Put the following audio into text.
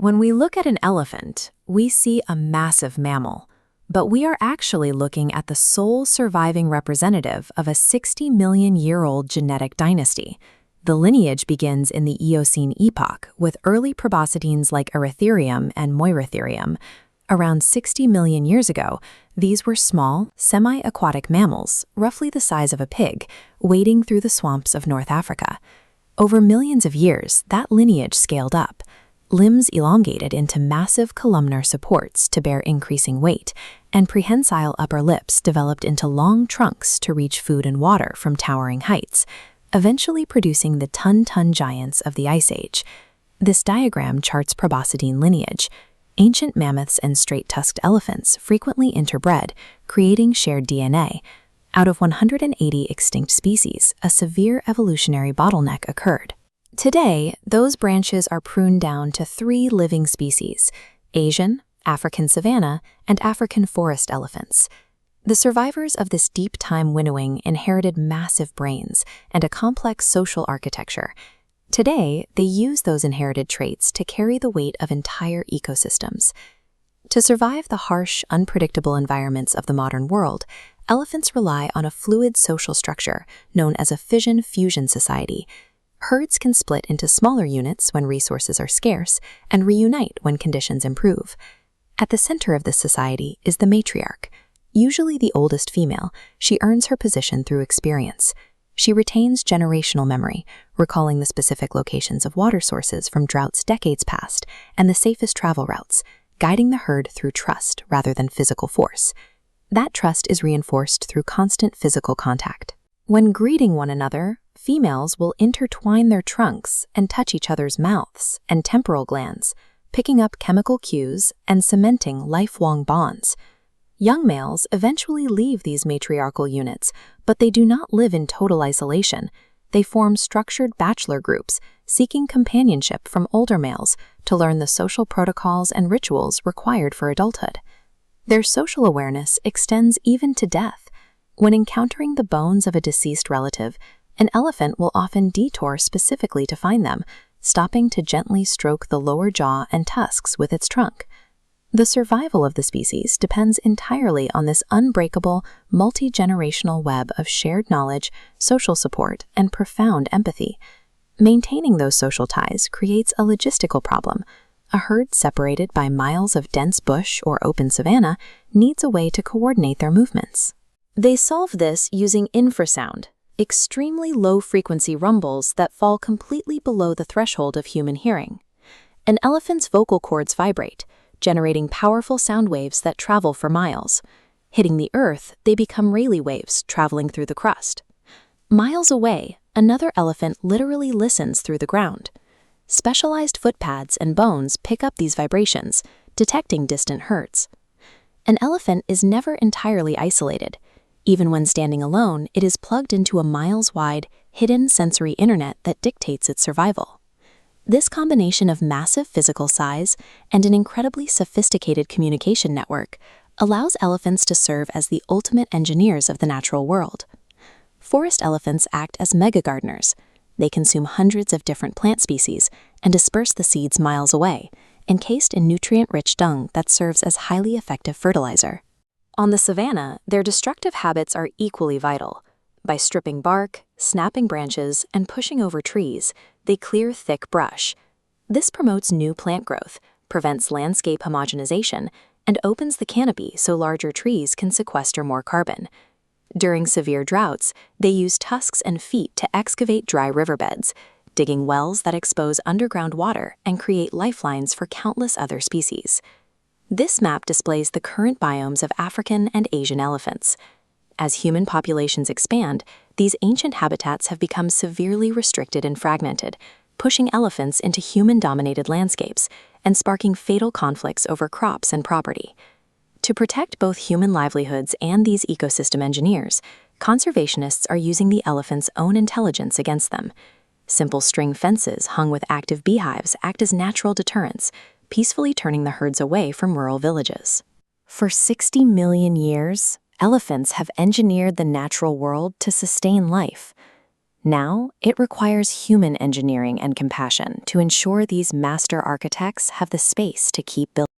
When we look at an elephant, we see a massive mammal, but we are actually looking at the sole surviving representative of a 60 million-year-old genetic dynasty. The lineage begins in the Eocene epoch with early proboscideans like Erytherium and Moiratherium. Around 60 million years ago, these were small, semi-aquatic mammals, roughly the size of a pig, wading through the swamps of North Africa. Over millions of years, that lineage scaled up. Limbs elongated into massive columnar supports to bear increasing weight, and prehensile upper lips developed into long trunks to reach food and water from towering heights, eventually producing the ton-ton giants of the Ice Age. This diagram charts proboscidine lineage. Ancient mammoths and straight-tusked elephants frequently interbred, creating shared DNA. Out of 180 extinct species, a severe evolutionary bottleneck occurred. Today, those branches are pruned down to 3 living species: Asian, African savanna, and African forest elephants. The survivors of this deep time winnowing inherited massive brains and a complex social architecture. Today, they use those inherited traits to carry the weight of entire ecosystems. To survive the harsh, unpredictable environments of the modern world, elephants rely on a fluid social structure known as a fission-fusion society. Herds can split into smaller units when resources are scarce and reunite when conditions improve. At the center of this society is the matriarch. Usually the oldest female, she earns her position through experience. She retains generational memory, recalling the specific locations of water sources from droughts decades past and the safest travel routes, guiding the herd through trust rather than physical force. That trust is reinforced through constant physical contact. When greeting one another, females will intertwine their trunks and touch each other's mouths and temporal glands, picking up chemical cues and cementing lifelong bonds. Young males eventually leave these matriarchal units, but they do not live in total isolation. They form structured bachelor groups, seeking companionship from older males to learn the social protocols and rituals required for adulthood. Their social awareness extends even to death. When encountering the bones of a deceased relative, an elephant will often detour specifically to find them, stopping to gently stroke the lower jaw and tusks with its trunk. The survival of the species depends entirely on this unbreakable, multi-generational web of shared knowledge, social support, and profound empathy. Maintaining those social ties creates a logistical problem. A herd separated by miles of dense bush or open savanna needs a way to coordinate their movements. They solve this using infrasound, extremely low-frequency rumbles that fall completely below the threshold of human hearing. An elephant's vocal cords vibrate, generating powerful sound waves that travel for miles. Hitting the earth, they become Rayleigh waves traveling through the crust. Miles away, another elephant literally listens through the ground. Specialized footpads and bones pick up these vibrations, detecting distant herds. An elephant is never entirely isolated. Even when standing alone, it is plugged into a miles-wide, hidden sensory internet that dictates its survival. This combination of massive physical size and an incredibly sophisticated communication network allows elephants to serve as the ultimate engineers of the natural world. Forest elephants act as mega-gardeners. They consume hundreds of different plant species and disperse the seeds miles away, encased in nutrient-rich dung that serves as highly effective fertilizer. On the savanna, their destructive habits are equally vital. By stripping bark, snapping branches, and pushing over trees, they clear thick brush. This promotes new plant growth, prevents landscape homogenization, and opens the canopy so larger trees can sequester more carbon. During severe droughts, they use tusks and feet to excavate dry riverbeds, digging wells that expose underground water and create lifelines for countless other species. This map displays the current biomes of African and Asian elephants. As human populations expand, these ancient habitats have become severely restricted and fragmented, pushing elephants into human-dominated landscapes and sparking fatal conflicts over crops and property. To protect both human livelihoods and these ecosystem engineers, conservationists are using the elephant's own intelligence against them. Simple string fences hung with active beehives act as natural deterrents, peacefully turning the herds away from rural villages. For 60 million years, elephants have engineered the natural world to sustain life. Now, it requires human engineering and compassion to ensure these master architects have the space to keep building.